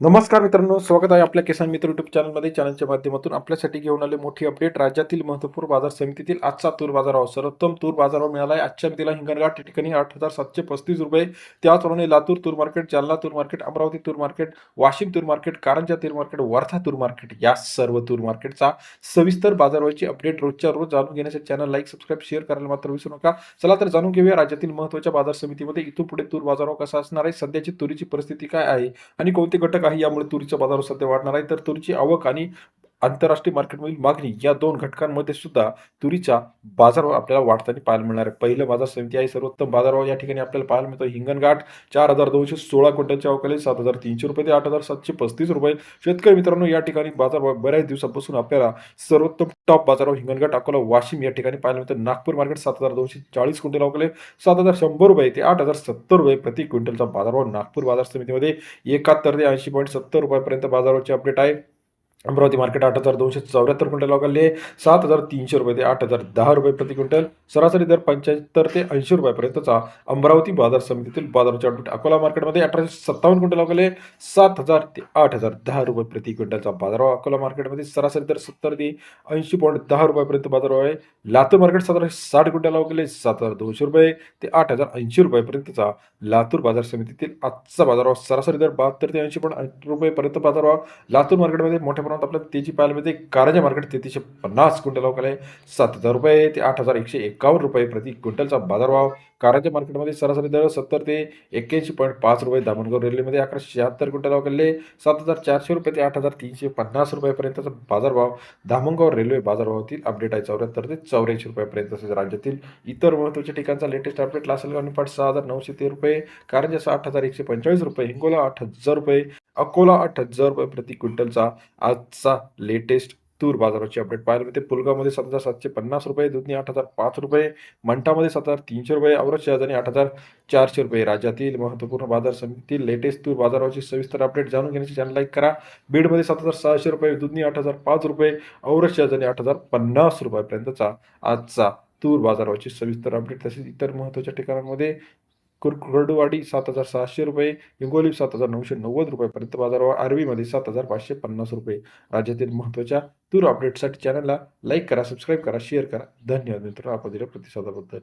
नमस्कार मित्रांनो, स्वागत आहे आपल्या किसान मित्र युट्यूब चॅनलमध्ये. चॅनलच्या माध्यमातून आपल्यासाठी घेऊन आले मोठी अपडेट. राज्यातील महत्त्वपूर्ण बाजार समितीतील आजचा तूर बाजारभाव. सर्वोत्तम तूर बाजारभाव मिळाला आहे आजच्या मितीला. हिंगणघाट या ठिकाणी 8,735 रुपये. त्याचप्रमाणे लातूर तूर मार्केट, जालना तूर मार्केट, अमरावती तूर मार्केट, वाशिम तूर मार्केट, कारंजा तूर मार्केट, वर्धा तूर मार्केट या सर्व तूर मार्केटचा सविस्तर बाजारभावाची अपडेट रोजच्या रोज जाणून घेण्यासाठी चॅनल लाईक, सबस्क्राईब, शेअर करायला मात्र विसरू नका. चला तर जाणून घेऊया राज्यातील महत्त्वाच्या बाजार समितीमध्ये इथून पुढे तूर बाजारभाव कसा असणार आहे, सध्याची तुरीची परिस्थिती काय आहे आणि कोणते घटक आहे यामुळे तुरीचा बाजार सध्या वाढणार आहे. तर तुरीची आवक आणि आंतरराष्ट्रीय मार्केटमधील मागणी या दोन घटकांमध्ये सुद्धा तुरीचा बाजारभाव आपल्याला वाढताना पाहायला मिळणार आहे. पहिलं बाजार समिती आहे सर्वोत्तम बाजारभाव. या ठिकाणी आपल्याला पाहायला मिळतो हिंगणघाट 4,216 क्विंटलच्या अवकाली 7,300 रुपये ते 8,735 रुपये. शेतकरी मित्रांनो, या ठिकाणी बाजारभाव बऱ्याच दिवसापासून आपल्याला सर्वोत्तम टॉप बाजारभाव हिंगणघाट, अकोला, वाशिम या ठिकाणी पाहायला मिळतं. नागपूर मार्केट 7,240 क्विंटल अवकाली 7,100 रुपये ते 8,070 रुपये प्रति क्विंटलचा बाजारभाव नागपूर बाजार समितीमध्ये 71 ते 80.70 रुपयापर्यंत बाजाराची अपडेट आहे. अमरावती मार्केट 8,274 क्विंटल अवकाली 7,300 रुपये ते 8,010 रुपये प्रति क्विंटल. सरासरी दर 75 ते 80 रुपयापर्यंतचा अमरावती बाजार समितीतील बाजाराची अपडेट. अकोला मार्केटमध्ये 1,857 क्विंटल अवकाली 7,000 ते 8,010 रुपये प्रति क्विंटलचा बाजारभाव. अकोला मार्केटमध्ये सरासरी दर 70 ते 80.10 रुपयापर्यंत बाजारभाव आहे. लातूर मार्केट 760 क्विंटल अवकाली 7,200 रुपये ते 8,080 रुपयापर्यंतचा लातूर बाजार समितीतील आजचा बाजारभाव. सरासरी दर 72 ते 80 रुपयेपर्यंत बाजारभाव. लातूर मार्केटमध्ये मोठ्या प्रमाणात आपल्याला तेजी पाहायला मिळते. कारंजा मार्केट 3,350 क्विंटल अवकाली 7,000 रुपये ते 8,151 रुपये प्रति क्विंटलचा बाजारभाव. कारंजा मार्केटमध्ये सरासरी दर 70 ते 81.5 रुपये. दामणगाव रेल्वेमध्ये 1176 क्विंटल अवकाली 7,400 रुपये ते 8,350 रुपयापर्यंतचा बाजारभाव. धामणगाव रेल्वे बाजारभावातील अपडेट आहे 74 ते 84 रुपयापर्यंत. तसेच राज्यातील इतर महत्त्वाच्या ठिकाणचा लेटेस्ट अपडेट. लासलगाव निफाड 6,913 रुपये, कारंजा 8,145 रुपये, हिंगोला 8,000 रुपये, अकोला 8,000 रुपये प्रति क्विंटलचा आजचा लेटेस्ट तूर बाजाराची अपडेट पाहायला मिळते. पुलगावमध्ये 7,750 रुपये, दुधनी 8,005 रुपये, मंठामध्ये 7,300 रुपये, औरत शहाजानी 8,400 रुपये. राज्यातील महत्त्वपूर्ण बाजार समितीतील लेटेस्ट तूर बाजाराची सविस्तर अपडेट जाणून घेण्याची चॅनल लाईक करा. बीडमध्ये 7,600 रुपये, दुधनी 8,005 रुपये, औरत शहाजानी 8,050 रुपयापर्यंतचा आजचा तूर बाजाराची सविस्तर अपडेट. तसेच इतर महत्त्वाच्या ठिकाणांमध्ये कुर्डुवाडी 7,600 रुपये, हिंगोली 7,990 रुपयापर्यंत बाजारभाव. आर्वीमध्ये 7,550 रुपये. राज्यातील महत्त्वाच्या तूर अपडेटसाठी चॅनलला लाईक करा, सबस्क्राईब करा, शेअर करा. धन्यवाद मित्रांनो, आपण दिलेल्या प्रतिसादाबद्दल.